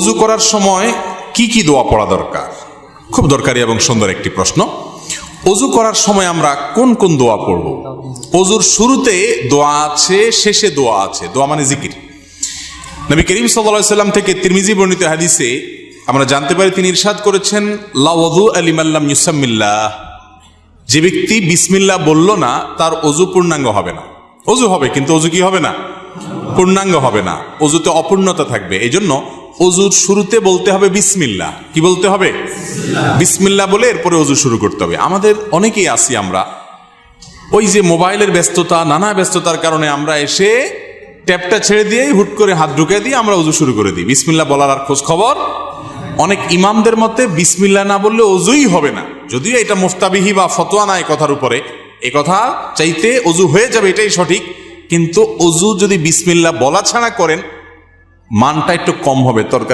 অজু করার সময় কি কি দোয়া পড়া দরকার? খুব দরকারি এবং সুন্দর একটি প্রশ্ন। অজু করার সময় আমরা কোন কোন দোয়া পড়ব? অজুর শুরুতে দোয়া আছে, শেষে দোয়া আছে। দোয়া মানে জিকির। নবী করিম সাল্লাল্লাহু আলাইহি সাল্লাম থেকে তিরমিজি বর্ণিত হাদিসে আমরা জানতে পারি, তিনি ইরশাদ করেছেন, লা ওযু লিমান লাম ইউসাম্মিল্লাহ, যে ব্যক্তি বিসমিল্লাহ বলল না তার অজু পূর্ণাঙ্গ হবে না। অজু হবে কিন্তু অজু কি হবে না? পূর্ণাঙ্গ হবে না, অজুতে অপূর্ণতা থাকবে। এই জন্য অজুর শুরুতে বলতে হবে বিসমিল্লাহ। কি বলতে হবে? বিসমিল্লাহ বলে এরপরে অজু শুরু করতে হবে। আমাদের অনেকেই আছি, আমরা ওই যে মোবাইলের ব্যস্ততা, নানা ব্যস্ততার কারণে আমরা এসে ট্যাপটা ছেড়ে দিয়েই হুট করে হাত ঢুকে দিয়ে আমরা অজু শুরু করে দিই। বিসমিল্লাহ বলার আর খোঁজ খবর। অনেক ইমামদের মতে বিসমিল্লাহ না বললে অজুই হবে না, যদিও এটা মুফতাবিহি বা ফতোয়া নাই কথার উপরে। এ কথা চাইতে অজু হয়ে যাবে এটাই সঠিক, কিন্তু অজু যদি বিসমিল্লাহ বলা ছাড়া করেন মানটা একটু কম হবে। তরকারি